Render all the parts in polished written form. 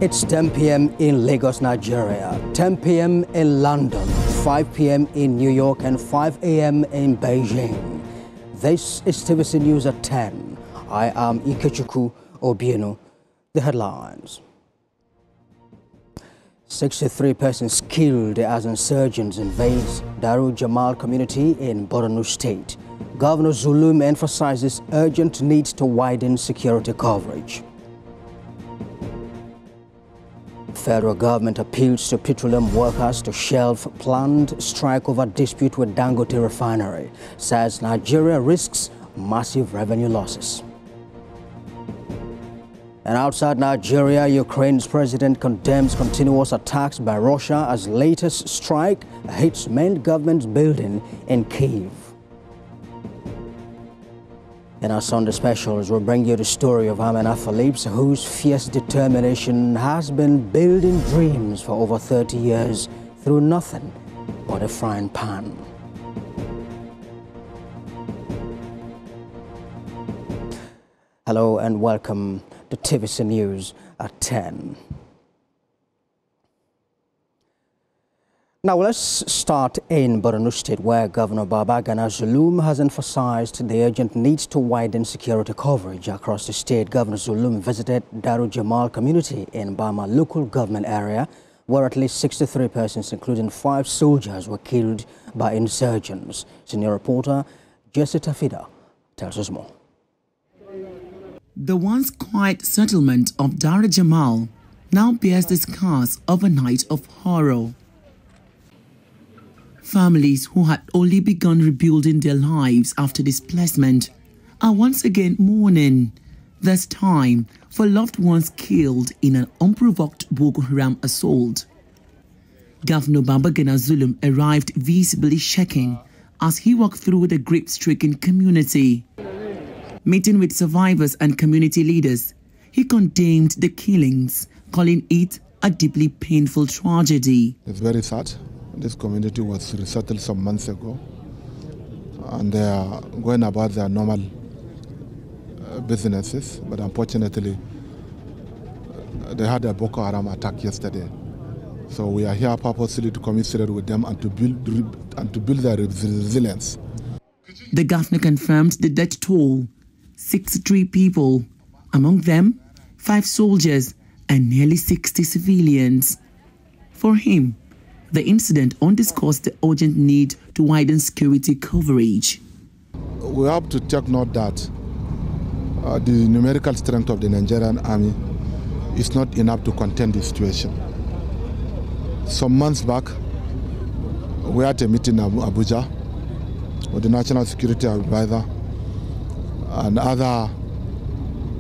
It's 10 p.m. in Lagos, Nigeria, 10 p.m. in London, 5 p.m. in New York, and 5 a.m. in Beijing. This is TVC News at 10. I am Ikechukwu, Obienu. The headlines. 63 persons killed as insurgents invade Daru Jamal community in Borno State. Governor Zulum emphasizes urgent need to widen security coverage. Federal government appeals to petroleum workers to shelve planned strike over dispute with Dangote refinery. Says Nigeria risks massive revenue losses. And outside Nigeria, Ukraine's president condemns continuous attacks by Russia as latest strike hits main government building in Kyiv. In our Sunday specials, we'll bring you the story of Amina Phillips, whose fierce determination has been building dreams for over 30 years through nothing but a frying pan. Hello and welcome to TVC News at 10. Now let's start in Borno State, where Governor Babagana Zulum has emphasized the urgent need to widen security coverage across the state. Governor Zulum visited Daru Jamal community in Bama local government area, where at least 63 persons, including 5 soldiers, were killed by insurgents. Senior reporter Jesse Tafida tells us more. The once quiet settlement of Daru Jamal now bears the scars of a night of horror. Families who had only begun rebuilding their lives after displacement are once again mourning, this time for loved ones killed in an unprovoked Boko Haram assault. Governor Babagana Zulum arrived visibly shaken as he walked through the grief-stricken community. Meeting with survivors and community leaders, he condemned the killings, calling it a deeply painful tragedy. It's very sad. This community was resettled some months ago, and they are going about their normal businesses, but unfortunately they had a Boko Haram attack yesterday. So we are here purposely to commiserate with them and to build their resilience. The governor confirmed the death toll: 63 people, among them 5 soldiers and nearly 60 civilians. For him, the incident underscores the urgent need to widen security coverage. We have to take note that the numerical strength of the Nigerian army is not enough to contain the situation. Some months back, we had a meeting in Abuja with the National Security Advisor and other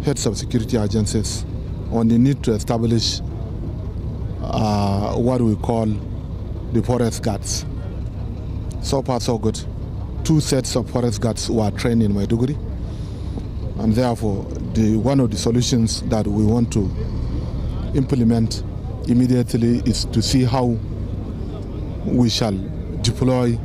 heads of security agencies on the need to establish what we call the forest guards. So far, so good. 2 sets of forest guards were trained in Maiduguri, and therefore, one of the solutions that we want to implement immediately is to see how we shall deploy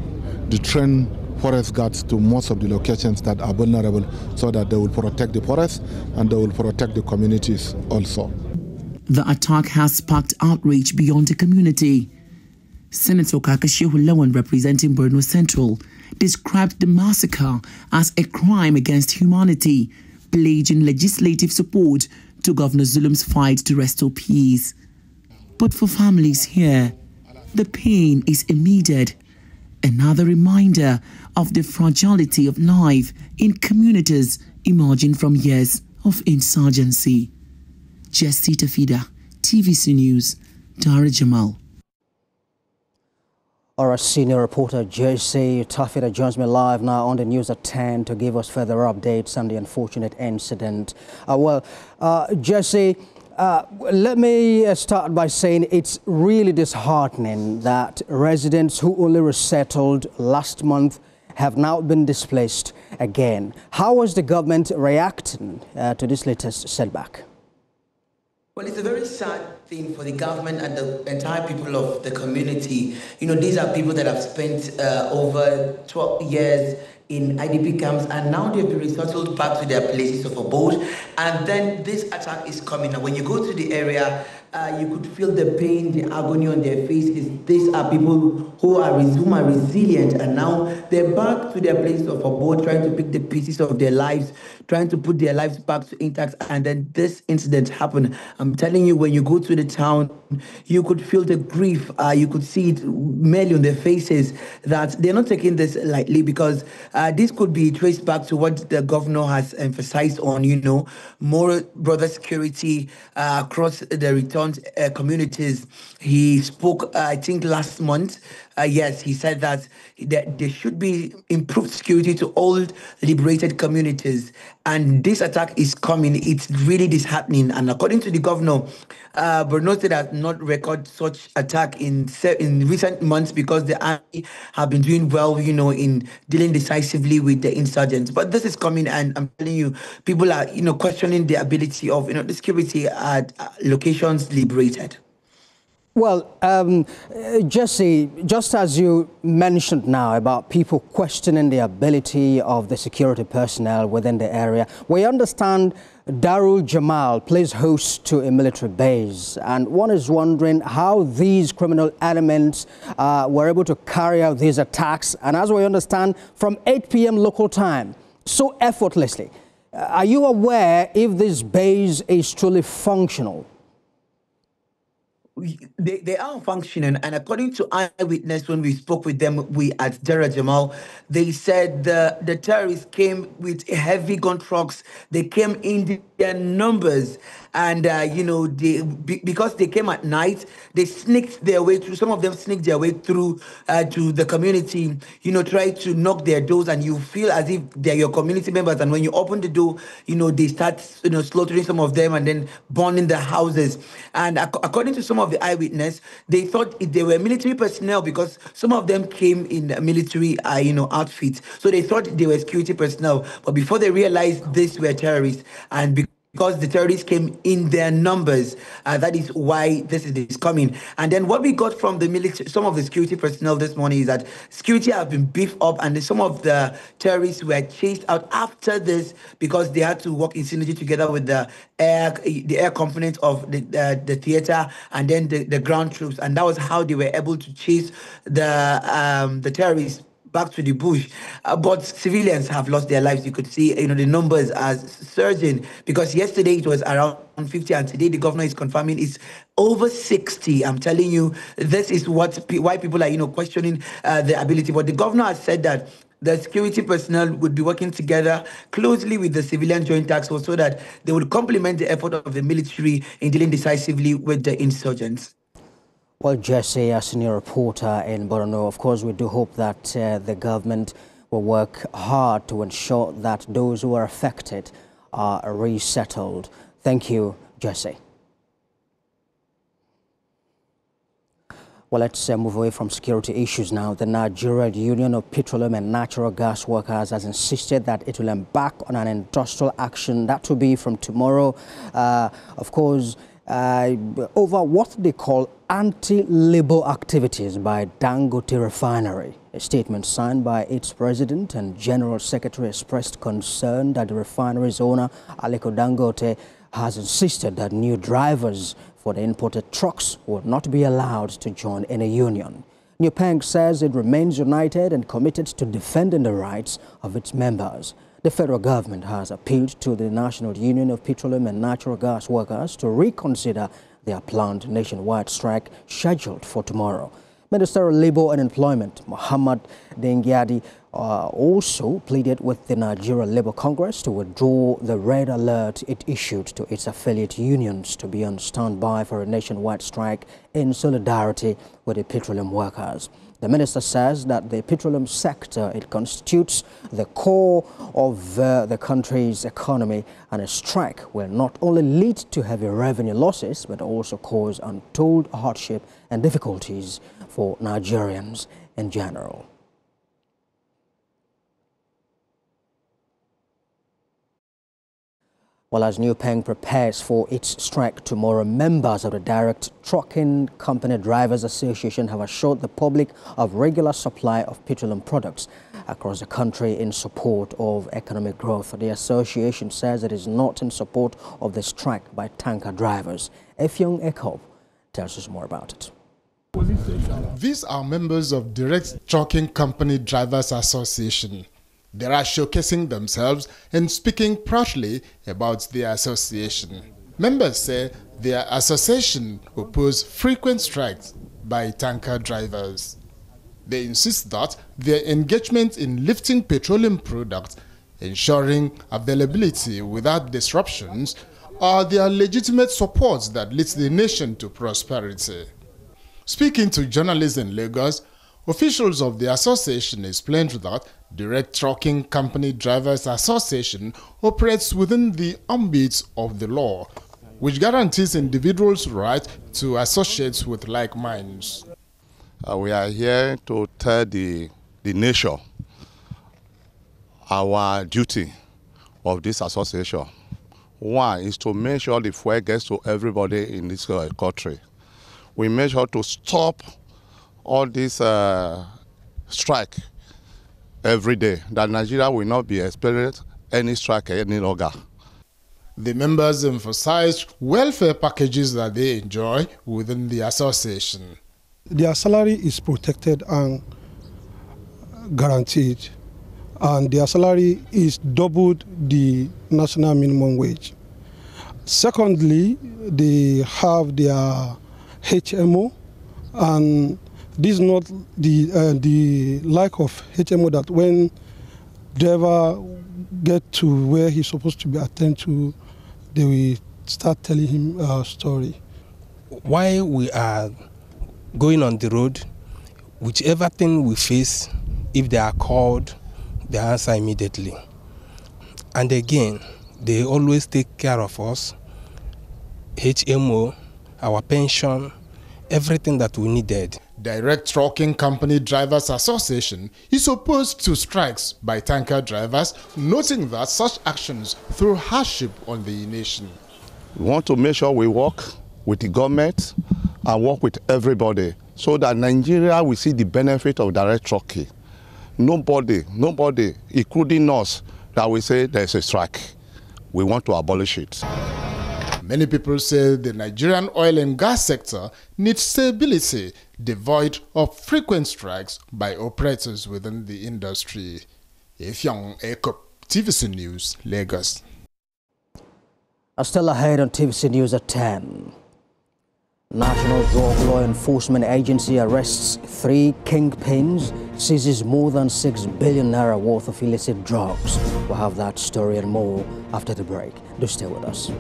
the trained forest guards to most of the locations that are vulnerable, so that they will protect the forest and they will protect the communities also. The attack has sparked outrage beyond the community. Senator Kakashi Lawan, representing Borno Central, described the massacre as a crime against humanity, pledging legislative support to Governor Zulum's fight to restore peace. But for families here, the pain is immediate. Another reminder of the fragility of life in communities emerging from years of insurgency. Jesse Tafida, TVC News, Daru Jamal. Our senior reporter Jesse Tafida joins me live now on the news at 10 to give us further updates on the unfortunate incident. Jesse, let me start by saying it's really disheartening that residents who only resettled last month have now been displaced again. How is the government reacting to this latest setback? Well, it's a very sad thing for the government and the entire people of the community. You know, these are people that have spent over 12 years in IDP camps, and now they've been resettled back to their places of abode. And then this attack is coming. And when you go to the area, you could feel the pain, the agony on their faces. These are people who are resilient, and now they're back to their place of abode, trying to pick the pieces of their lives, trying to put their lives back to intact. And then this incident happened. I'm telling you, when you go to the town, you could feel the grief. You could see it merely on their faces that they're not taking this lightly, because this could be traced back to what the governor has emphasized on, more border security across the returned communities. He spoke, I think, last month. Yes, he said that there should be improved security to all liberated communities. And this attack is coming. It's really disheartening. And according to the governor, Borno State has not recorded such attack in recent months because the army have been doing well, in dealing decisively with the insurgents. But this is coming, and I'm telling you, people are, questioning the ability of, the security at locations liberated. Well, Jesse, just as you mentioned now about people questioning the ability of the security personnel within the area, we understand Darul Jamal plays host to a military base, and one is wondering how these criminal elements were able to carry out these attacks, and as we understand, from 8 p.m. local time, so effortlessly. Are you aware if this base is truly functional? They are functioning, and according to eyewitness, when we spoke with them, at Darul Jamal, they said the terrorists came with heavy gun trucks. They came in their numbers, and because they came at night, they sneaked their way through. Some of them sneaked their way through to the community. Try to knock their doors, and you feel as if they're your community members. And when you open the door, they start slaughtering some of them and then burning the houses. And according to some of the eyewitness, they thought they were military personnel because some of them came in military outfits, so they thought they were security personnel. But before they realized these were terrorists, and because the terrorists came in their numbers, that is why this is coming. And then what we got from the military, some of the security personnel this morning, is that security have been beefed up, and some of the terrorists were chased out after this because they had to work in synergy together with the air component of the theater and then the ground troops, and that was how they were able to chase the terrorists back to the bush. But civilians have lost their lives. You could see, the numbers are surging, because yesterday it was around 50, and today the governor is confirming it's over 60. I'm telling you, this is why people are, questioning the ability. But the governor has said that the security personnel would be working together closely with the civilian joint task force so that they would complement the effort of the military in dealing decisively with the insurgents. Well, Jesse, a senior reporter in Borno, of course, we do hope that the government will work hard to ensure that those who are affected are resettled. Thank you, Jesse. Well, let's move away from security issues now. The Nigerian Union of Petroleum and Natural Gas Workers has insisted that it will embark on an industrial action. That will be from tomorrow, of course, over what they call anti-labor activities by Dangote Refinery. A statement signed by its president and general secretary expressed concern that the refinery's owner, Aliko Dangote, has insisted that new drivers for the imported trucks will not be allowed to join any union. New Peng says it remains united and committed to defending the rights of its members. The federal government has appealed to the National Union of Petroleum and Natural Gas Workers to reconsider their planned nationwide strike scheduled for tomorrow. Minister of Labour and Employment, Muhammad Dengyadi, also pleaded with the Nigeria Labour Congress to withdraw the red alert it issued to its affiliate unions to be on standby for a nationwide strike in solidarity with the petroleum workers. The minister says that the petroleum sector, it constitutes the core of the country's economy, and a strike will not only lead to heavy revenue losses, but also cause untold hardship and difficulties for Nigerians in general. Well, as New Peng prepares for its strike tomorrow, members of the Direct Trucking Company Drivers Association have assured the public of regular supply of petroleum products. across the country in support of economic growth. The association says it is not in support of the strike by tanker drivers. Ikechukwu tells us more about it. These are members of Direct Trucking Company Drivers Association. They are showcasing themselves and speaking proudly about their association. Members say their association oppose frequent strikes by tanker drivers. They insist that their engagement in lifting petroleum products, ensuring availability without disruptions, are their legitimate supports that leads the nation to prosperity. Speaking to journalists in Lagos, officials of the association explained that Direct Trucking Company Drivers Association operates within the ambit of the law, which guarantees individuals' right to associate with like minds. We are here to tell the nation our duty of this association. One is to make sure the fuel gets to everybody in this country. We make sure to stop all this strike every day, that Nigeria will not be experiencing any strike any longer. The members emphasized welfare packages that they enjoy within the association. Their salary is protected and guaranteed, and their salary is doubled the national minimum wage. Secondly, they have their HMO, and this is not the lack of HMO that when driver get to where he's supposed to be attended to, they will start telling him a story. While we are going on the road, whichever thing we face, if they are called, they answer immediately. And again, they always take care of us, HMO, our pension, everything that we needed. Direct Trucking Company Drivers Association is opposed to strikes by tanker drivers, noting that such actions throw hardship on the nation. We want to make sure we work with the government and work with everybody so that Nigeria will see the benefit of direct trucking. Nobody, including us, that will say there's a strike. We want to abolish it. Many people say the Nigerian oil and gas sector needs stability, devoid of frequent strikes by operators within the industry. Ikechukwu, TVC News, Lagos. Still ahead on TVC News at 10. National Drug Law Enforcement Agency arrests 3 kingpins, seizes more than 6 billion naira worth of illicit drugs. We'll have that story and more after the break. Do stay with us.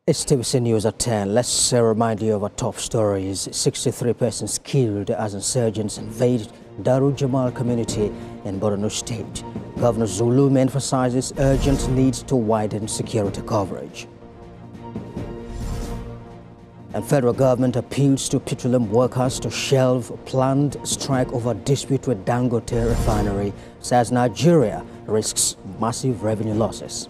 It's TVC News at 10. Let's remind you of our top stories. 63 persons killed as insurgents invaded Daru Jamal community in Borno State. Governor Zulum emphasizes urgent need to widen security coverage. And federal government appeals to petroleum workers to shelve planned strike over dispute with Dangote refinery, says Nigeria risks massive revenue losses.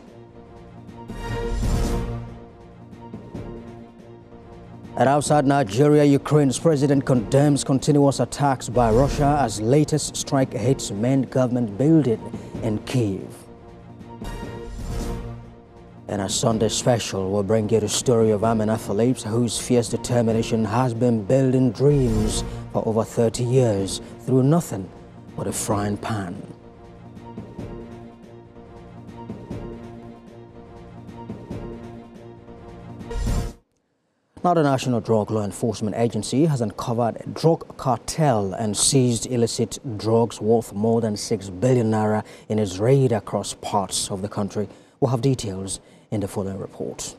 And outside Nigeria, Ukraine's president condemns continuous attacks by Russia as latest strike hits main government building in Kyiv. In our Sunday special, we'll bring you the story of Amina Phillips, whose fierce determination has been building dreams for over 30 years through nothing but a frying pan. Now, the National Drug Law Enforcement Agency has uncovered a drug cartel and seized illicit drugs worth more than 6 billion naira in its raid across parts of the country. We'll have details in the following report.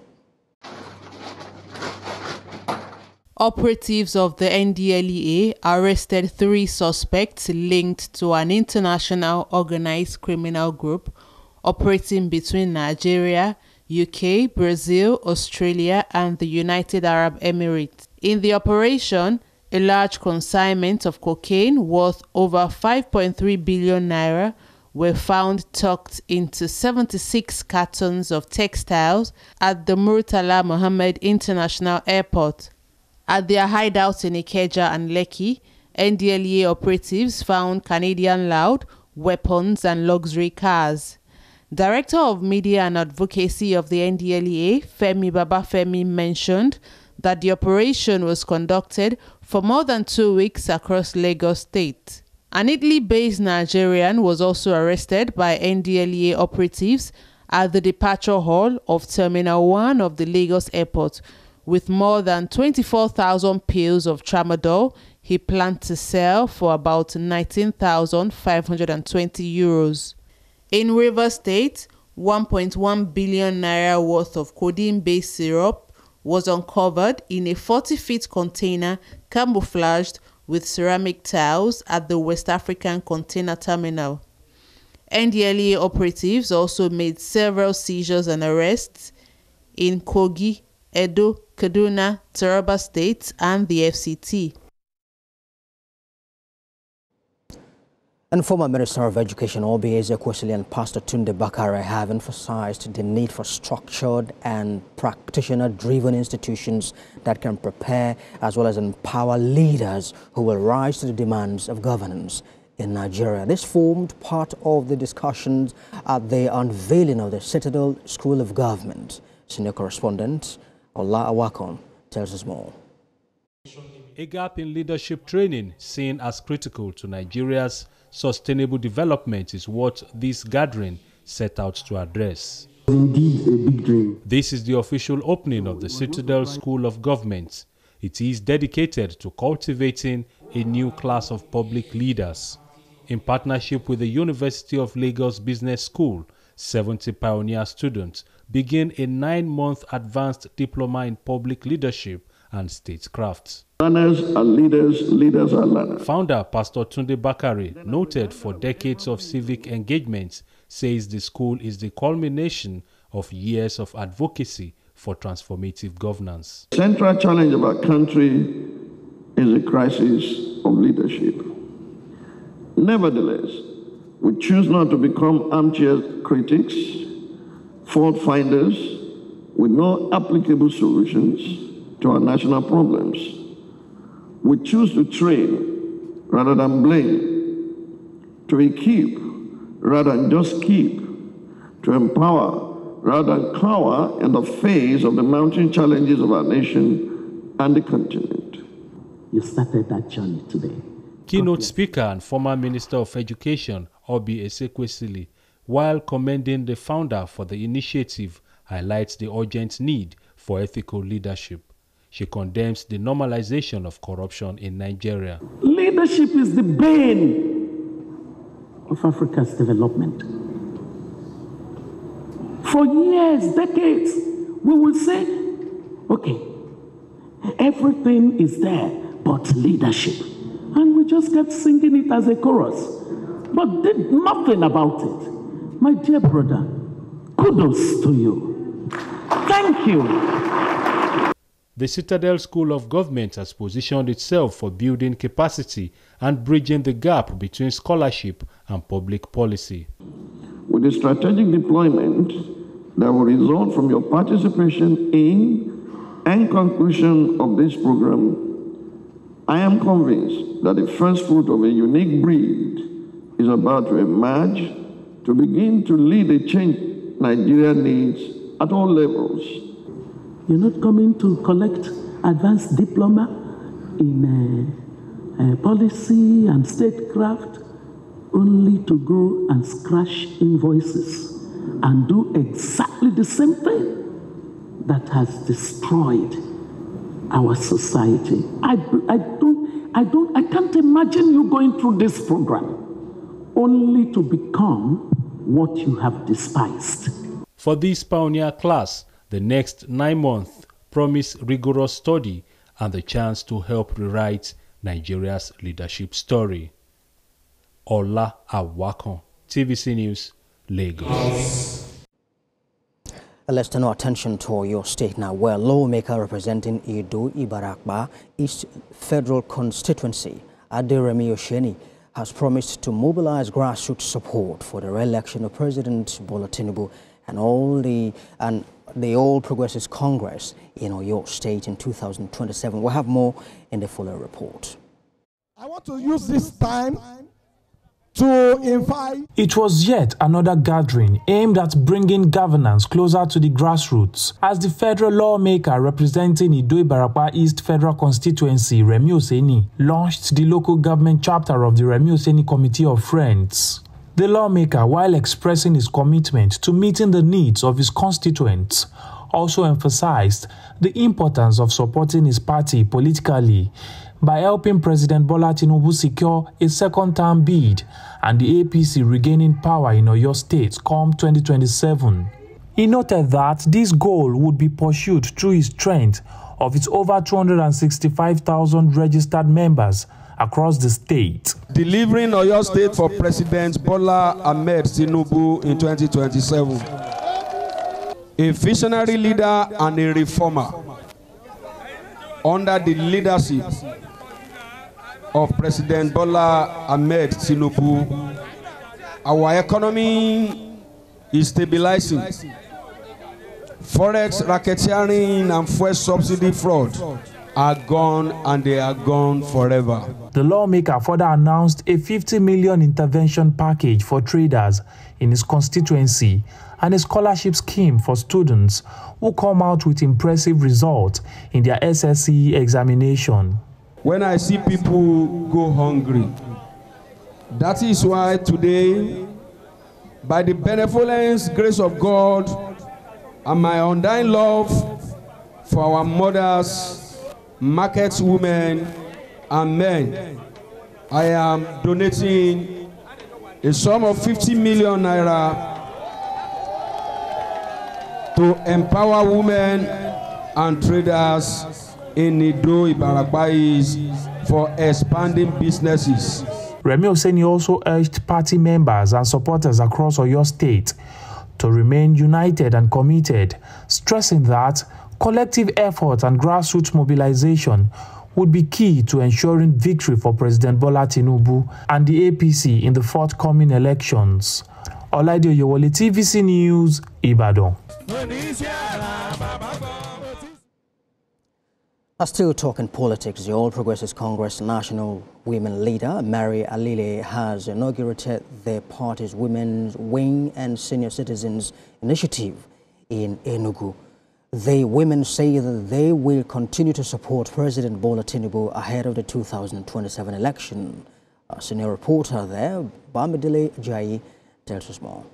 Operatives of the NDLEA arrested 3 suspects linked to an international organized criminal group operating between Nigeria, UK, Brazil, Australia, and the United Arab Emirates. In the operation, a large consignment of cocaine worth over 5.3 billion naira were found tucked into 76 cartons of textiles at the Murtala Mohammed International Airport. At their hideouts in Ikeja and Lekki, NDLEA operatives found Canadian loud, weapons and luxury cars. Director of Media and Advocacy of the NDLEA, Femi Babafemi, mentioned that the operation was conducted for more than 2 weeks across Lagos State. An Italy-based Nigerian was also arrested by NDLEA operatives at the departure hall of Terminal 1 of the Lagos Airport with more than 24,000 pills of tramadol he planned to sell for about 19,520 euros. In Rivers State, 1.1 billion naira worth of codeine-based syrup was uncovered in a 40-feet container camouflaged with ceramic tiles at the West African Container Terminal. NDLEA operatives also made several seizures and arrests in Kogi, Edo, Kaduna, Taraba States, and the FCT. And former Minister of Education Ikechukwu and Pastor Tunde Bakare have emphasized the need for structured and practitioner-driven institutions that can prepare as well as empower leaders who will rise to the demands of governance in Nigeria. This formed part of the discussions at the unveiling of the Citadel School of Government. Senior correspondent Ola Awakon tells us more. A gap in leadership training seen as critical to Nigeria's sustainable development is what this gathering set out to address. Indeed, a big dream. This is the official opening of the Citadel School of Government. It is dedicated to cultivating a new class of public leaders. In partnership with the University of Lagos Business School, 70 pioneer students begin a 9-month advanced diploma in public leadership and statecraft. Learners are leaders, leaders are learners. Founder Pastor Tunde Bakare, noted for decades of civic engagement, says the school is the culmination of years of advocacy for transformative governance. The central challenge of our country is a crisis of leadership. Nevertheless, we choose not to become armchair critics, fault finders with no applicable solutions to our national problems. We choose to train rather than blame, to equip rather than just keep, to empower rather than cower in the face of the mounting challenges of our nation and the continent. You started that journey today. Keynote speaker and former Minister of Education, Ikechukwu, while commending the founder for the initiative, highlights the urgent need for ethical leadership. She condemns the normalization of corruption in Nigeria. Leadership is the bane of Africa's development. For years, decades, we will say, okay, everything is there but leadership. And we just kept singing it as a chorus, but did nothing about it. My dear brother, kudos to you. Thank you. The Citadel School of Government has positioned itself for building capacity and bridging the gap between scholarship and public policy. With the strategic deployment that will result from your participation in and conclusion of this program, I am convinced that the first fruit of a unique breed is about to emerge to begin to lead the change Nigeria needs at all levels. You're not coming to collect advanced diploma in policy and statecraft only to go and scratch invoices and do exactly the same thing that has destroyed our society. I can't imagine you going through this program only to become what you have despised. For this pioneer class, the next 9 months promise rigorous study and the chance to help rewrite Nigeria's leadership story. Ola Awakon, TVC News, Lagos. Let's turn our attention to your state now, where lawmaker representing Edo Ibarakba East Federal Constituency, Aderemi Osheni, has promised to mobilize grassroots support for the re-election of President Bola Tinubu and the All Progressives Congress in Oyo State in 2027. We'll have more in the fuller report. I want to use this time to invite. It was yet another gathering aimed at bringing governance closer to the grassroots as the federal lawmaker representing Ido-Ibarapa East Federal Constituency, Remi Oseni, launched the local government chapter of the Remi Oseni Committee of Friends. The lawmaker, while expressing his commitment to meeting the needs of his constituents, also emphasized the importance of supporting his party politically by helping President Bola Tinubu secure a second-term bid and the APC regaining power in Oyo State come 2027. He noted that this goal would be pursued through his strength of its over 265,000 registered members across the state. Delivering Oyo State for President Bola Ahmed Tinubu in 2027. A visionary leader and a reformer under the leadership of President Bola Ahmed Tinubu, our economy is stabilizing. Forex racketeering and fuel subsidy fraud are gone, and they are gone forever. The lawmaker further announced a 50 million intervention package for traders in his constituency and a scholarship scheme for students who come out with impressive results in their SSCE examination. When I see people go hungry, that is why today, by the benevolence, grace of God, and my undying love for our mothers, market women, and men, I am donating a sum of 50 million naira to empower women and traders in Ido-Ibarapa East for expanding businesses. Remi Oseni also urged party members and supporters across Oyo State to remain united and committed, stressing that collective effort and grassroots mobilization would be key to ensuring victory for President Bola Tinubu and the APC in the forthcoming elections. Olaide Oyewole, TVC News, Ibadan. Still talking politics, the All Progressives Congress National Women Leader, Mary Alile, has inaugurated their party's Women's Wing and Senior Citizens Initiative in Enugu. The women say that they will continue to support President Bola Tinubu ahead of the 2027 election. A senior reporter there, Bamidele Jai, tells us more.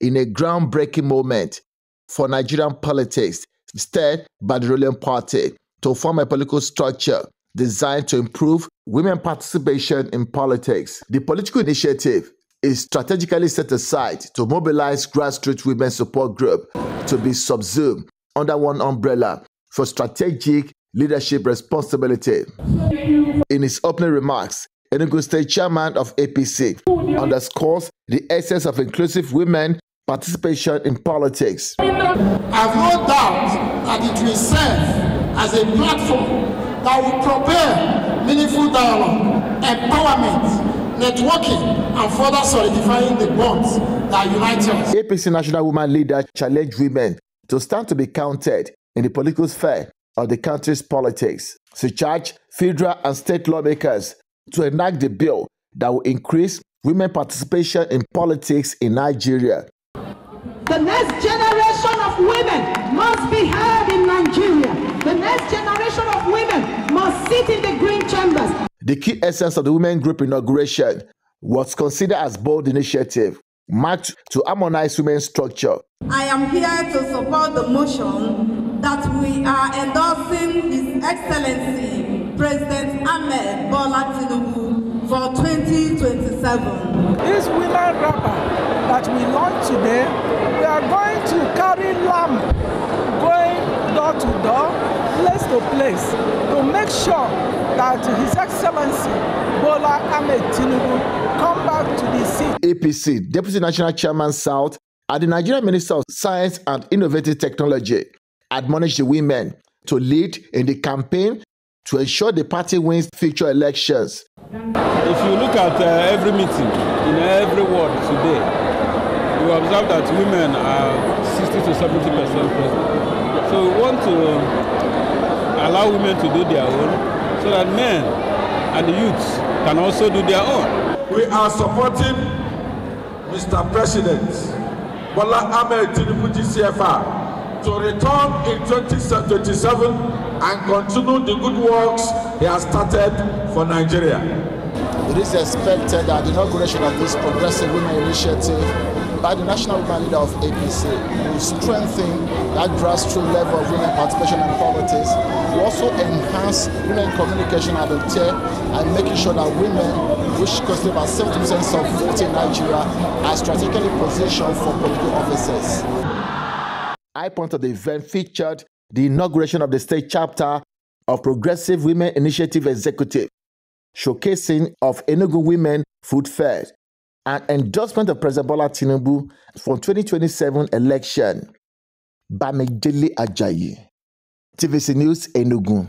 In a groundbreaking moment for Nigerian politics, stirred by the ruling party to form a political structure designed to improve women participation in politics. The political initiative is strategically set aside to mobilize grassroots women support group to be subsumed under one umbrella for strategic leadership responsibility. In his opening remarks, Enugu State Chairman of APC underscores the essence of inclusive women participation in politics. I have no doubt that it will serve as a platform that will propel meaningful dialogue, empowerment, networking, and further solidifying the bonds that unite us. APC National Woman Leader challenged women to stand to be counted in the political sphere of the country's politics. She charged federal and state lawmakers to enact the bill that will increase women participation in politics in Nigeria. The next generation of women must be heard in Nigeria. The next generation of women must sit in the green chambers. The key essence of the women group inauguration was considered as bold initiative, marked to harmonize women's structure. I am here to support the motion that we are endorsing His Excellency President Ahmed Bola Tinubu for 2027. This women rapper that we launched today, we are going to carry lamp going door to door, place to place, to make sure that His Excellency Bola Ahmed Tinubu come back to the seat. APC Deputy National Chairman South and the Nigerian Minister of Science and Innovative Technology admonished the women to lead in the campaign to ensure the party wins future elections. If you look at every meeting in every ward today, you observe that women are 60 to 70% present. So we want to allow women to do their own so that men and the youths can also do their own. We are supporting Mr. President Bola Ahmed Tinubu GCFR to return in 2027 and continue the good works he has started for Nigeria. It is expected that the inauguration of this Progressive Women Initiative by the National Women Leader of APC will strengthen that grassroots level of women participation in politics, will also enhance women communication at the table and making sure that women, which constitute about 70% of votes in Nigeria, are strategically positioned for political offices. High point of the event featured the inauguration of the state chapter of Progressive Women Initiative Executive, showcasing of Enugu Women Food Fair, and endorsement of President Bola Tinubu for 2027 election. Bamidele Ajayi, TVC News, Enugu.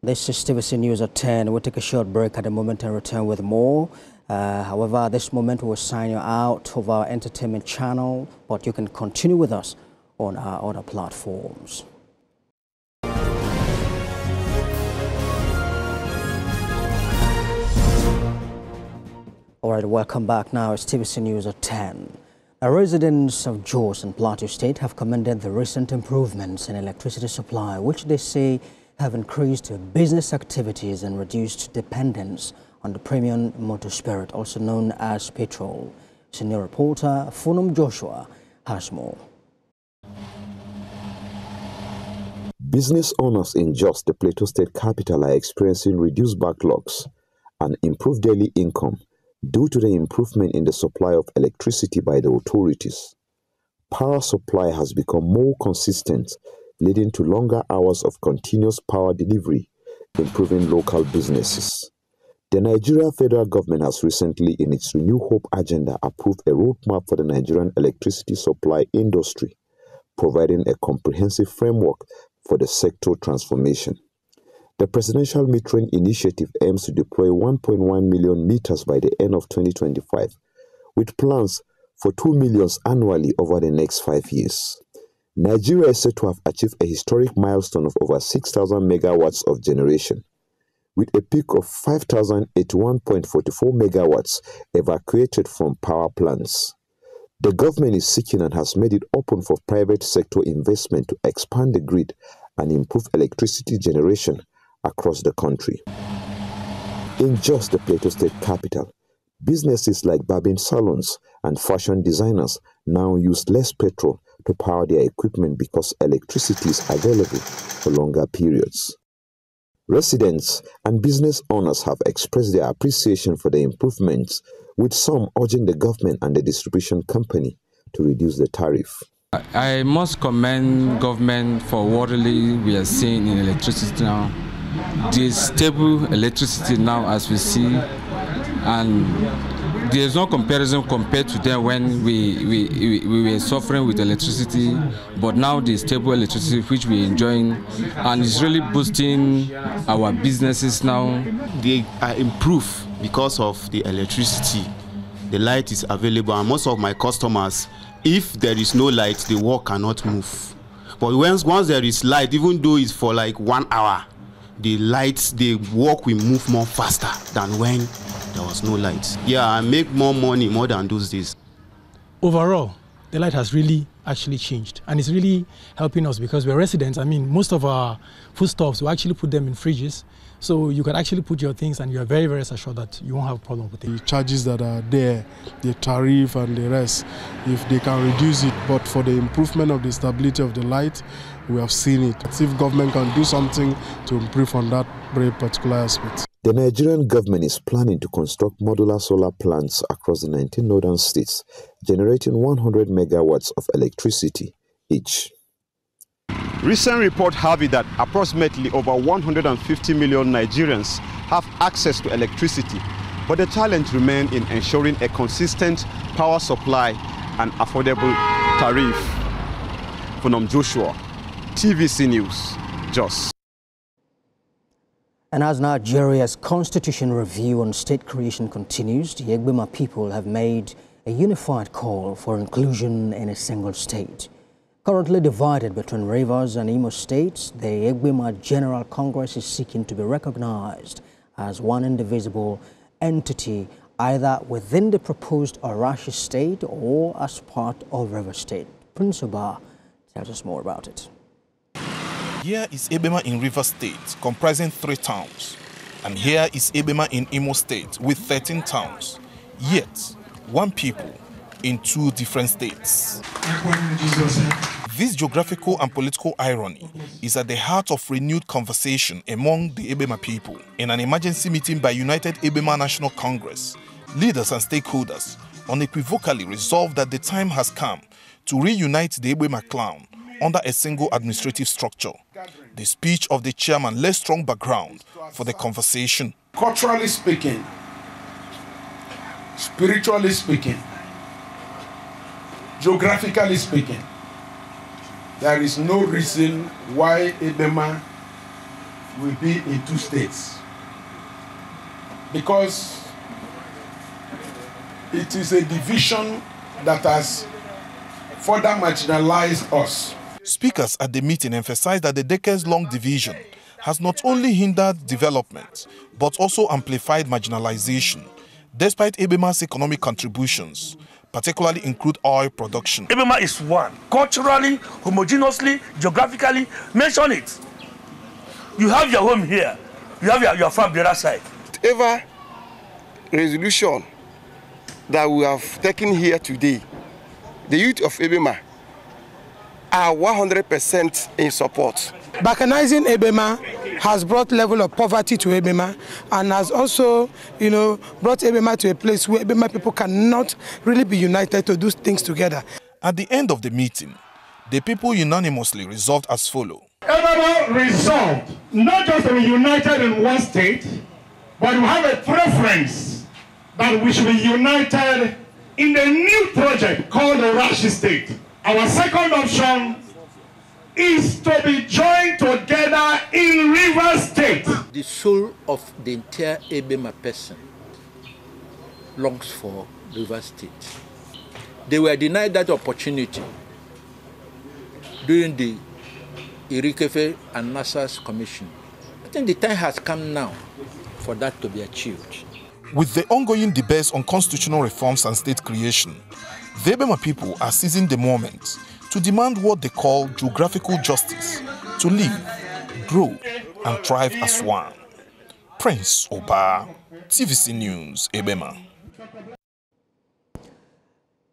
This is TVC News at 10. We'll take a short break at the moment and return with more. However, at this moment, we'll sign you out of our entertainment channel, but you can continue with us on our other platforms. All right, welcome back. Now it's TVC News at 10. Residents of Jos and Plateau State have commended the recent improvements in electricity supply, which they say have increased business activities and reduced dependence on the premium motor spirit, also known as petrol. Senior reporter Funum Joshua has more. Business owners in Jos, the Plateau State capital, are experiencing reduced backlogs and improved daily income due to the improvement in the supply of electricity by the authorities. Power supply has become more consistent, leading to longer hours of continuous power delivery, improving local businesses. The Nigeria federal government has recently, in its Renew Hope agenda, approved a roadmap for the Nigerian electricity supply industry, providing a comprehensive framework for the sector transformation. The Presidential Metering Initiative aims to deploy 1.1 million meters by the end of 2025, with plans for 2 million annually over the next 5 years. Nigeria is said to have achieved a historic milestone of over 6,000 megawatts of generation, with a peak of 5,081.44 megawatts evacuated from power plants. The government is seeking and has made it open for private sector investment to expand the grid and improve electricity generation across the country. In Jos, the Plateau State capital, businesses like barbing salons and fashion designers now use less petrol to power their equipment because electricity is available for longer periods. Residents and business owners have expressed their appreciation for the improvements, with some urging the government and the distribution company to reduce the tariff. I must commend government for what really we are seeing in electricity now. The stable electricity now, as we see, and there's no comparison compared to them when we were suffering with electricity, but now the stable electricity which we're enjoying, and it's really boosting our businesses now. They are improved because of the electricity. The light is available, and most of my customers, if there is no light, the work cannot move. But once there is light, even though it's for like 1 hour, the lights, the work will move more faster than when there was no light. Yeah, I make more money more than those days. Overall, the light has really actually changed, and it's really helping us because we're residents. I mean, most of our foodstuffs, we actually put them in fridges, so you can actually put your things and you're very, very assured that you won't have a problem with it. The charges that are there, the tariff and the rest, if they can reduce it, but for the improvement of the stability of the light, we have seen it. If government can do something to improve on that very particular aspect. The Nigerian government is planning to construct modular solar plants across the 19 northern states, generating 100 megawatts of electricity each. Recent reports have it that approximately over 150 million Nigerians have access to electricity, but the challenge remains in ensuring a consistent power supply and affordable tariff. Funum Joshua, TVC News, Jos. And as Nigeria's constitution review on state creation continues, the Egbema people have made a unified call for inclusion in a single state. Currently divided between Rivers and Imo states, the Egbema General Congress is seeking to be recognized as one indivisible entity, either within the proposed Arashi state or as part of River State. Prince Oba tells us more about it. Here is Egbema in River State, comprising 3 towns. And here is Egbema in Imo State, with 13 towns. Yet, one people in 2 different states. This geographical and political irony is at the heart of renewed conversation among the Egbema people. In an emergency meeting by United Egbema National Congress, leaders and stakeholders unequivocally resolved that the time has come to reunite the Egbema clan under a single administrative structure. The speech of the chairman lays strong background for the conversation. Culturally speaking, spiritually speaking, geographically speaking, there is no reason why Egbema will be in 2 states. Because it is a division that has further marginalized us. Speakers at the meeting emphasized that the decades-long division has not only hindered development, but also amplified marginalization, despite Egbema's economic contributions, particularly in crude oil production. Egbema is one. Culturally, homogeneously, geographically, mention it. You have your home here. You have your farm the other side. Whatever resolution that we have taken here today, the youth of Egbema are 100% in support. Balkanizing Egbema has brought level of poverty to Egbema and has also, brought Egbema to a place where Egbema people cannot really be united to do things together. At the end of the meeting, the people unanimously resolved as follows. Egbema resolved not just to be united in one state, but we have a preference that we should be united in a new project called the Arashi State. Our second option is to be joined together in River State. The soul of the entire Egbema person longs for River State. They were denied that opportunity during the Irikefe and NASA's commission. I think the time has come now for that to be achieved. With the ongoing debates on constitutional reforms and state creation, the Egbema people are seizing the moment to demand what they call geographical justice to live, grow, and thrive as one. Prince Oba, TVC News, Egbema.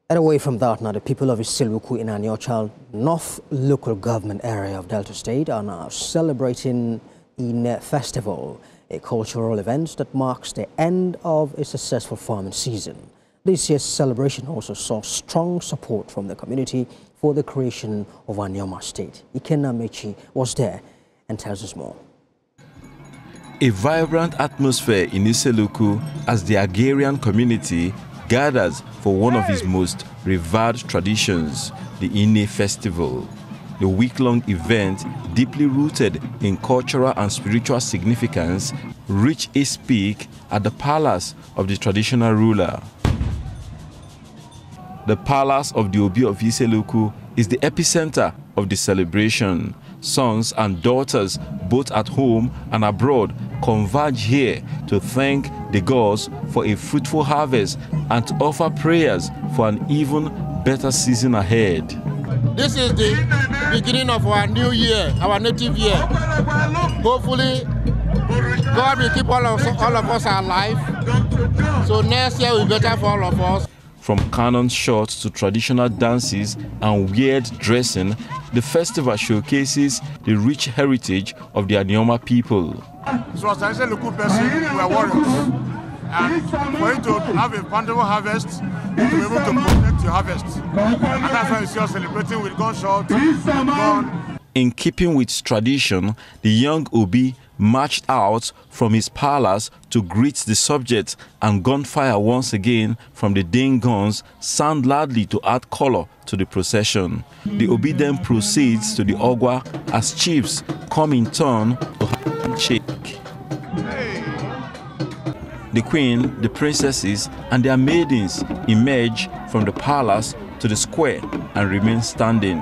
And away from that, now the people of Ikechukwu in Aniocha North local government area of Delta State are now celebrating Ine Festival, a cultural event that marks the end of a successful farming season. This year's celebration also saw strong support from the community for the creation of Anioma State. Ikenna Mechi was there and tells us more. A vibrant atmosphere in Ikechukwu as the agrarian community gathers for one of its most revered traditions, the Ine Festival. The week-long event, deeply rooted in cultural and spiritual significance, reached its peak at the palace of the traditional ruler. The palace of the Obi of Ikechukwu is the epicenter of the celebration. Sons and daughters, both at home and abroad, converge here to thank the gods for a fruitful harvest and to offer prayers for an even better season ahead. This is the beginning of our new year, our native year. Hopefully, God will keep all of us alive. So next year will be better for all of us. From canon shots to traditional dances and weird dressing, the festival showcases the rich heritage of the Anioma people. So as I said, local person, we are warriors. And for you to have a bountiful harvest, you to be able to protect your harvest. And that's why you see us celebrating with gunshots, gun. In keeping with tradition, the young Obi marched out from his palace to greet the subjects, and gunfire once again from the Dane guns sound loudly to add color to the procession. The Obi then proceeds to the Ogwa as chiefs come in turn to handshake. The queen, the princesses, and their maidens emerge from the palace to the square and remain standing.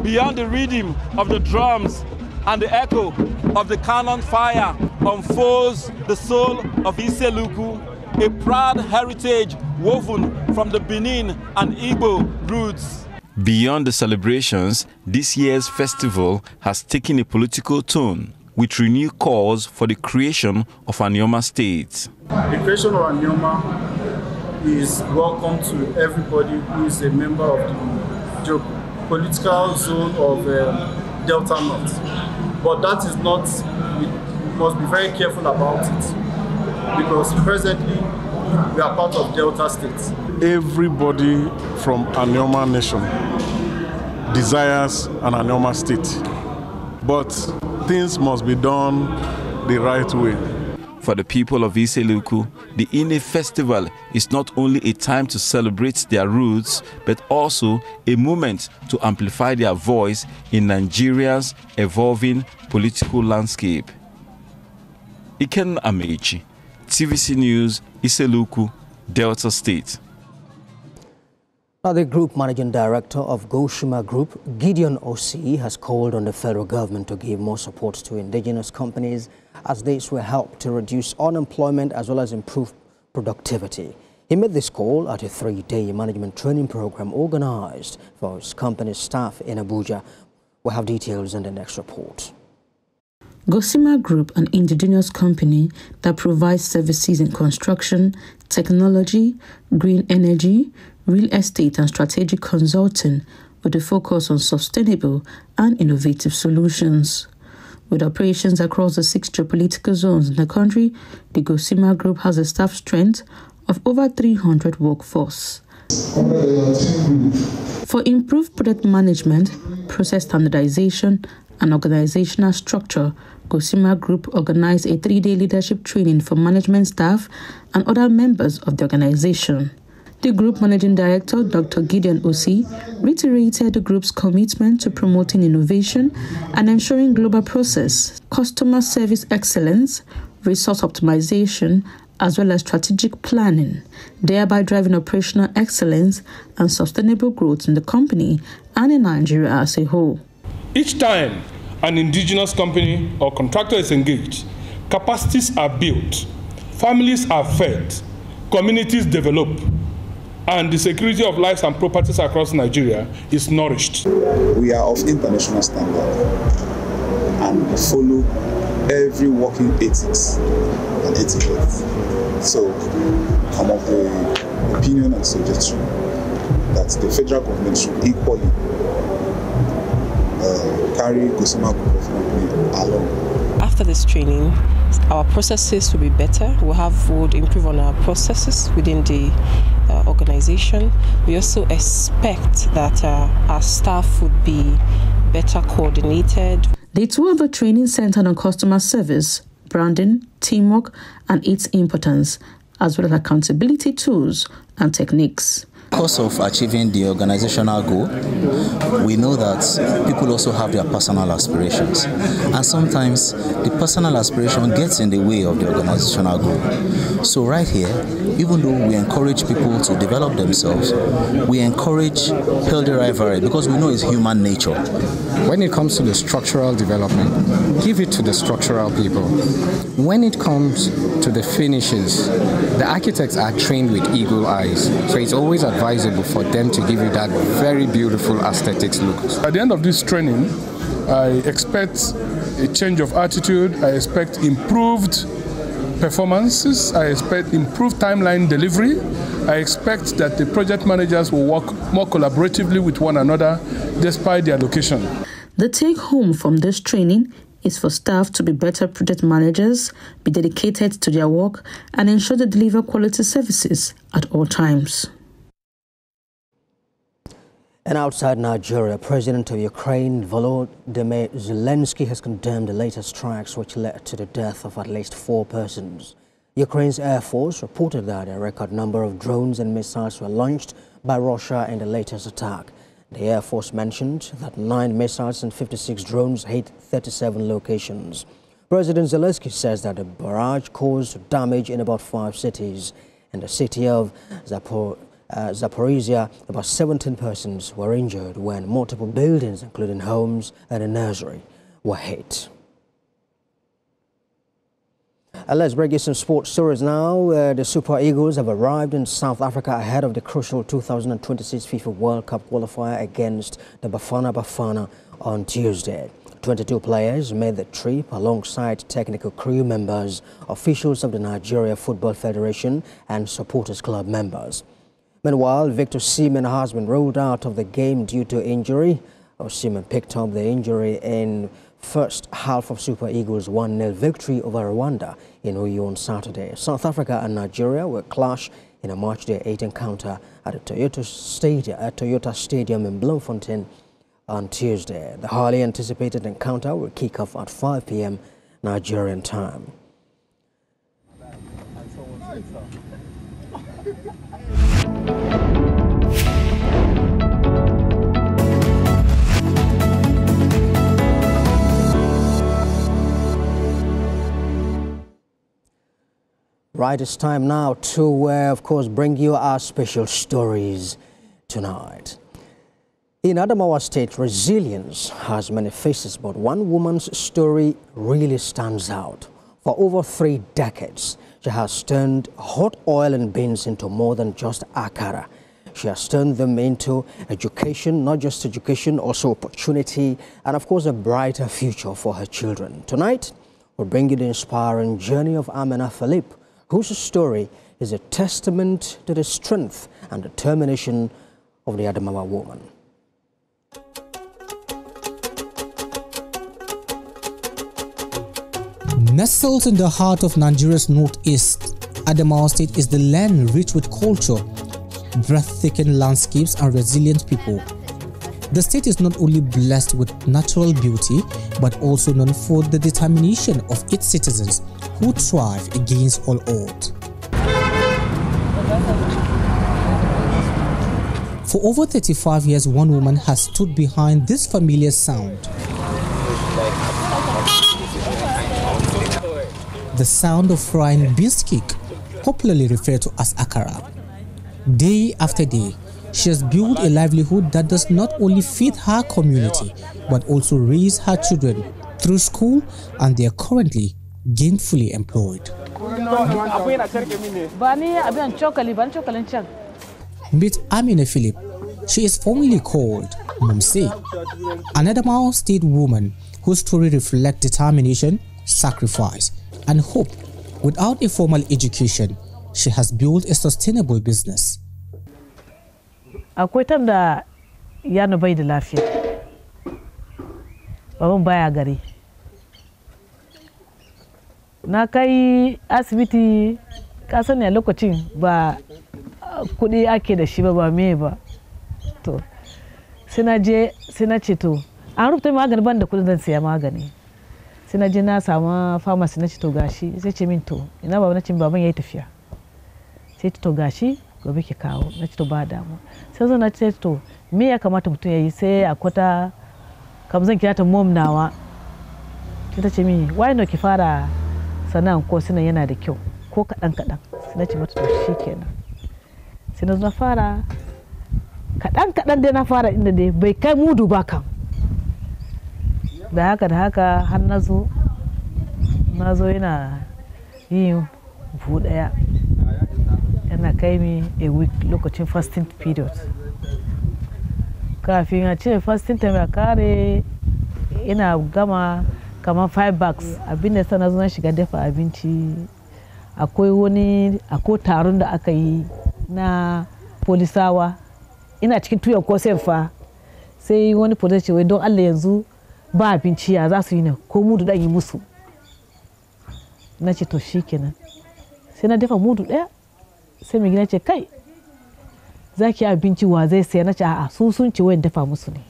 Beyond the rhythm of the drums and the echo of the cannon fire unfolds the soul of Iseluku, a proud heritage woven from the Benin and Igbo roots. Beyond the celebrations, this year's festival has taken a political tone with renewed calls for the creation of Anioma State. The creation of Anioma is welcome to everybody who is a member of the geopolitical zone of Delta North. But that is not, we must be very careful about it, because presently we are part of Delta State. Everybody from Anioma Nation desires an Anioma State, but things must be done the right way. For the people of Iseluku, the Ine Festival is not only a time to celebrate their roots, but also a moment to amplify their voice in Nigeria's evolving political landscape. Iken Amechi, TVC News, Iseluku, Delta State. Now, the Group Managing Director of Goshima Group, Gideon Osi, has called on the federal government to give more support to indigenous companies as this will help to reduce unemployment as well as improve productivity. He made this call at a 3-day management training program organized for his company's staff in Abuja. We'll have details in the next report. Goshima Group, an indigenous company that provides services in construction, technology, green energy, real estate and strategic consulting with a focus on sustainable and innovative solutions. With operations across the 6 geopolitical zones in the country, the Goshima Group has a staff strength of over 300 workforce. For improved product management, process standardization, and organizational structure, Goshima Group organized a 3-day leadership training for management staff and other members of the organization. The Group Managing Director, Dr. Gideon Osi, reiterated the group's commitment to promoting innovation and ensuring global process, customer service excellence, resource optimization, as well as strategic planning, thereby driving operational excellence and sustainable growth in the company and in Nigeria as a whole. Each time an indigenous company or contractor is engaged, capacities are built, families are fed, communities develop, and the security of lives and properties across Nigeria is nourished. We are of international standard and follow every working ethics and etiquette. So I'm of the opinion and suggestion that the federal government should equally carry Goshima Group of Company along. After this training, our processes will be better. We'll improve on our processes within the organization. We also expect that our staff would be better coordinated. The 2 other trainings centered on customer service, branding, teamwork, and its importance, as well as accountability tools and techniques. Because of achieving the organizational goal, we know that people also have their personal aspirations. And sometimes the personal aspiration gets in the way of the organizational goal. So right here, even though we encourage people to develop themselves, we encourage healthy rivalry because we know it's human nature. When it comes to the structural development, give it to the structural people. When it comes to the finishes, the architects are trained with eagle eyes. So it's always advisable for them to give you that very beautiful aesthetics look. At the end of this training, I expect a change of attitude. I expect improved performances. I expect improved timeline delivery. I expect that the project managers will work more collaboratively with one another despite their location. The take home from this training is for staff to be better project managers, be dedicated to their work, and ensure they deliver quality services at all times. And outside Nigeria, President of Ukraine Volodymyr Zelensky has condemned the latest strikes which led to the death of at least 4 persons. Ukraine's Air Force reported that a record number of drones and missiles were launched by Russia in the latest attack. The Air Force mentioned that 9 missiles and 56 drones hit 37 locations. President Zelensky says that the barrage caused damage in about 5 cities. In the city of Zaporizhia, about 17 persons were injured when multiple buildings, including homes and a nursery, were hit. Let's break you some sports stories now. The Super Eagles have arrived in South Africa ahead of the crucial 2026 FIFA World Cup qualifier against the Bafana on Tuesday. 22 players made the trip alongside technical crew members, officials of the Nigeria Football Federation and supporters club members. Meanwhile, Victor Osimhen has been ruled out of the game due to injury. Osimhen picked up the injury in first half of Super Eagles' 1-0 victory over Rwanda in Uyo on Saturday. South Africa and Nigeria will clash in a matchday 8 encounter at the Toyota Stadium in Bloemfontein on Tuesday. The highly anticipated encounter will kick off at 5 p.m. Nigerian time. Right, it's time now to, of course, bring you our special stories tonight. In Adamawa State, resilience has many faces, but one woman's story really stands out. For over 3 decades, she has turned hot oil and beans into more than just akara. She has turned them into education, not just education, also opportunity, and of course a brighter future for her children. Tonight, we'll bring you the inspiring journey of Amina Philippe, whose story is a testament to the strength and determination of the Adamawa woman. Nestled in the heart of Nigeria's northeast, Adamawa State is the land rich with culture, breathtaking landscapes and resilient people. The state is not only blessed with natural beauty, but also known for the determination of its citizens who thrive against all odds. For over 35 years, one woman has stood behind this familiar sound. The sound of frying beans cake, popularly referred to as akara. Day after day, she has built a livelihood that does not only feed her community, but also raise her children through school, and they are currently gainfully employed. Meet Amina Philippe. She is formally called Mumse, an Adamawa State woman whose story reflects determination, sacrifice, and hope. Without a formal education, she has built a sustainable business. Akwai tam da yana bai da lafiya, baban baya gari. Na kai asibiti, ka sani a lokacin ba kuɗi ake da shi ba me ba. To sai na je sai na ce to an rubuta magani ban da kuɗin zan siya magani. Sai na je na samu pharmacy na ce to gashi, sai ce min to ina baba na ce baban yayi tafiya. Sai to gashi gobe ki kawo, na ce to ba damu. Sai zo na ce to me ya kamata mutum yayi, sai a kwata kam zan kira ta mom nawa. Sai ta ce min why no ki fara sana'an ko sinan yana da kyau ko kaɗan kaɗan. Sai na ce mata to shikenan. Sai na zo na fara kaɗan kaɗan dai na fara inda dai bai kai mudu ba kam. Da haka har na zo yana yin buhu ɗaya. Yana kai mi a week lokacin fasting period. Kafin a ce fasting time ya kare ina gama kamar 5 bags abin da sana zo na shiga dafa abinci. Akwai taron da aka yi na polisawa, ina cikin tuyon kosen fa, sai wani polis ce wai don Allah yanzu ba abinci ya za su yi ne ko mudu dan yi musu. Na ce to shikenan, sai na dafa mudu ɗaya. Sai mai gina ce kai za ki abinci wa zai saya, na ce a'a su sun ce wayan dafa musu ne,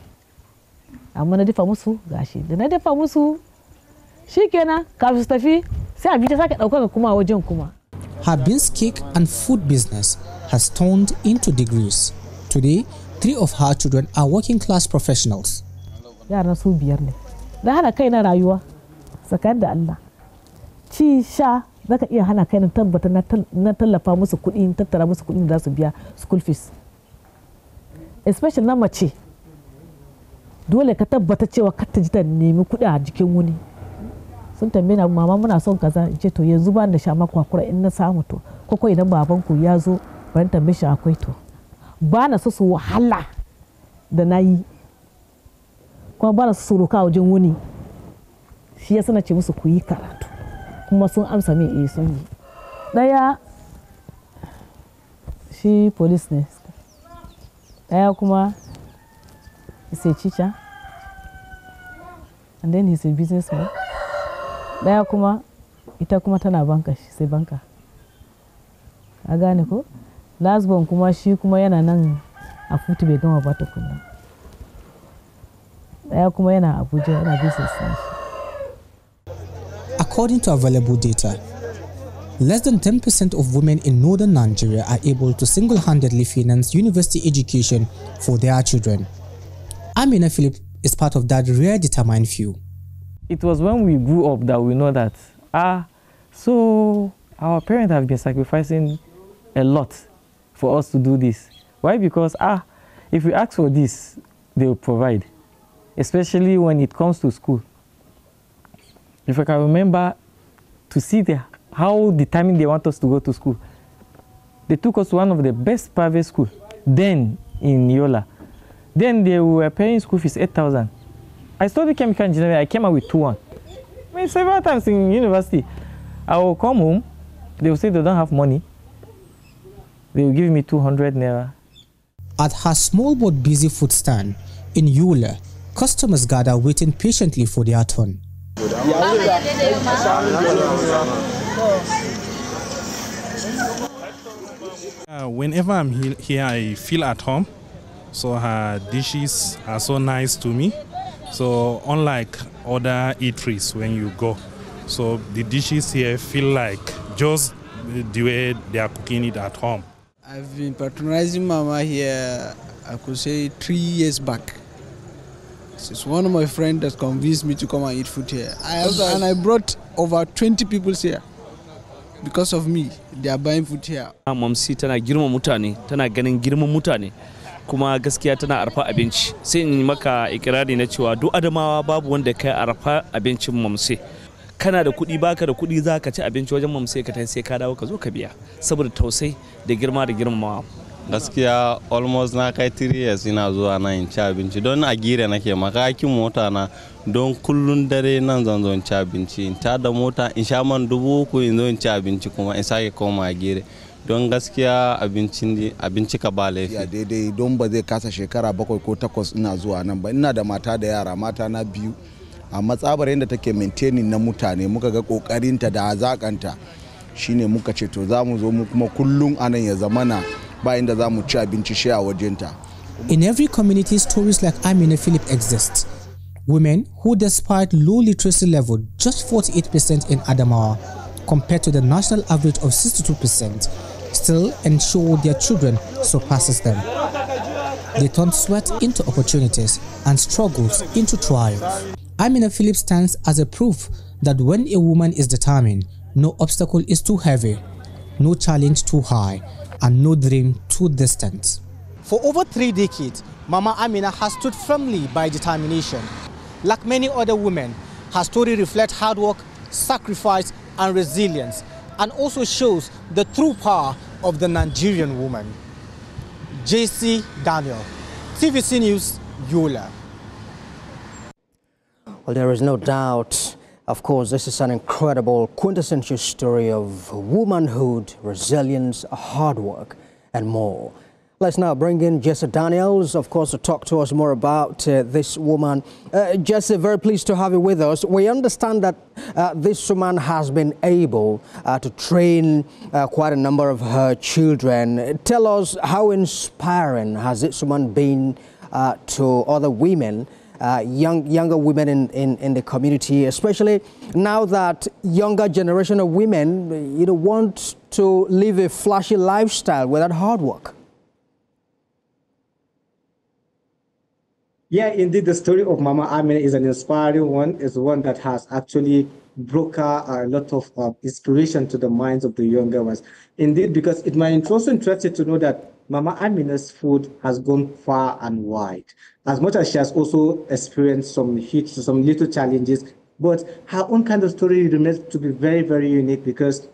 amma na dafa musu gashi. Da na dafa musu shikenan kafin su tafi sai abinci sake ɗaukar kuma wajen kuma. Her beans cake and food business has turned into degrees. Today, 3 of her children are working class professionals. Yaran su 5 ne. Da hana kai na rayuwa tsakanin da Allah. ci sha zaka iya hana kai na tabbata na tallafa musu kuɗi, tattara musu kuɗin da za su biya school fees, especially na mace. Dole ka tabbata cewa ka ta ji ta nemi kuɗi a jikin wani. Sun tambaye na mama muna son kaza, in ce to yanzu ba da sha makwakura in na samu to ko idan babanku ya zo ban tambaye shi akwai to ba na so su wahala da na yi kuma ba na so su roka wajen wani. Shi ya sana ce musu ku yi karatu kuma sun amsa mai sun yi. Daya shi police ne, daya kuma is a teacher and then he's a businessman. Daya kuma ita kuma tana banka, shi sai banka. A gane ko? Last born kuma shi kuma yana nan a Futu bai gama ba tukuna. Daya kuma yana Abuja yana business na shi. According to available data, less than 10% of women in northern Nigeria are able to single-handedly finance university education for their children. Amina Philip is part of that rare determined few. It was when we grew up that we know that, so our parents have been sacrificing a lot for us to do this. Why? Because, if we ask for this, they will provide, especially when it comes to school. If I can remember to see how determined they want us to go to school. They took us to one of the best private schools then in Yola. Then they were paying school fees 8,000. I studied chemical engineering, I came out with 2-1. I mean, several times in university, I will come home, they will say they don't have money. They will give me 200 naira. At her small but busy food stand in Yola, customers gather waiting patiently for their turn. Whenever I'm here, I feel at home. So her dishes are so nice to me. So unlike other eateries when you go, so the dishes here feel like just the way they are cooking it at home. I've been patronizing Mama here, I could say 3 years back. It's one of my friends that convinced me to come and eat food here. And I brought over 20 people here. Because of me, they are buying food here. Mamsi tana girma mutane, tana ganin girman mutane. Kuma gaskiya tana arfa abinci. Sai in maka ikirari na cewa duk Adamawa babu wanda kai arfa abincin Mamsi. Kana da kuɗi baka da kuɗi za ka ci abinci wajen Mamsi ka tafi sai ka dawo ka zo ka biya. Saboda tausayi da girma da girmamawa. Gaskiya almost na kai 3 years ina zuwa nan in ci abinci don a gire nake makakin mota na don kullun dare nan zan zo in ci abinci in ta da mota in sha man 3,000 in zo in ci abinci kuma in sake koma a gire don gaskiya abinci ka ba laifi daidai don ba zai kasa shekara 7 ko 8 ina zuwa nan ba ina da mata da yara mata na 2 amma tsabar yadda take maintaining na mutane muka ga kokarinta da hazakanta shine muka ce to za mu zo mu kuma kullun anan ya zamana In every community, stories like Amina Philip exist. Women who, despite low literacy level, just 48% in Adamawa, compared to the national average of 62%, still ensure their children surpasses them. They turn sweat into opportunities and struggles into triumph. Amina Philip stands as a proof that when a woman is determined, no obstacle is too heavy, no challenge too high, and no dream too distant. For over 3 decades, Mama Amina has stood firmly by determination. Like many other women, her story reflects hard work, sacrifice, and resilience, and also shows the true power of the Nigerian woman. JC Daniel, TVC News, Yola. Well, there is no doubt. Of course, this is an incredible, quintessential story of womanhood, resilience, hard work, and more. Let's now bring in Jesse Daniels, of course, to talk to us more about this woman. Jesse, very pleased to have you with us. We understand that this woman has been able to train quite a number of her children. Tell us, how inspiring has this woman been to other women, younger women in the community, especially now that younger generation of women, want to live a flashy lifestyle without hard work? Yeah, indeed, the story of Mama Amina is an inspiring one. It's one that has actually broke a lot of inspiration to the minds of the younger ones. Indeed, because it might also interest you to know that Mama Amina's food has gone far and wide. As much as she has also experienced some hits, some little challenges, but her own kind of story remains to be very, very unique because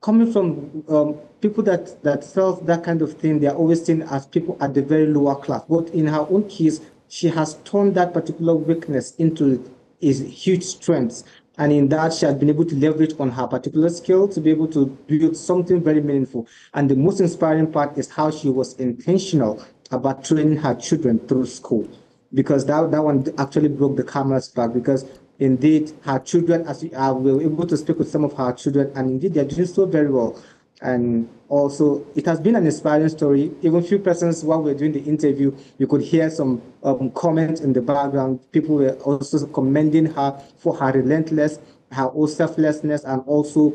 coming from people that felt that kind of thing, they are always seen as people at the very lower class. But in her own case, she has turned that particular weakness into is huge strengths. And in that, she has been able to leverage on her particular skill to be able to build something very meaningful. And the most inspiring part is how she was intentional about training her children through school. Because that one actually broke the camera's back, because indeed her children, as we were able to speak with some of her children, and indeed they're doing so very well. And also, it has been an inspiring story. Even few persons, while we were doing the interview, you could hear some comments in the background. People were also commending her for her relentless, her own selflessness, and also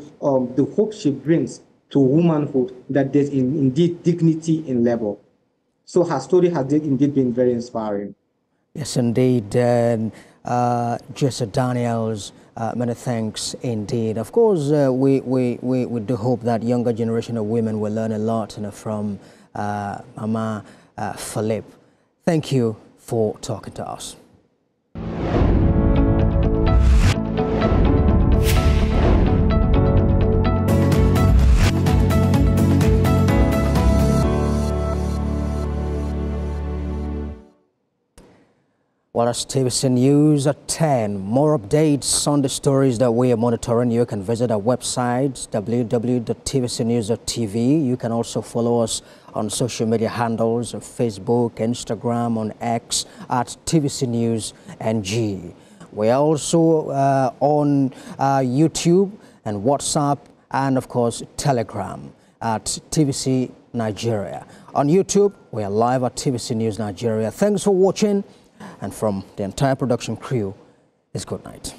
the hope she brings to womanhood, that there's indeed dignity in labor. So her story has indeed been very inspiring. Yes, indeed. Jesse Daniels, many thanks indeed. Of course, we do hope that younger generation of women will learn a lot from Mama Philip. Thank you for talking to us. Well, that's TVC News at 10. More updates on the stories that we are monitoring. You can visit our website, www.tvcnews.tv. You can also follow us on social media handles on Facebook, Instagram, on X at TVC News NG. We are also on YouTube and WhatsApp and, of course, Telegram at TVC Nigeria. On YouTube, we are live at TVC News Nigeria. Thanks for watching. And from the entire production crew, it's good night.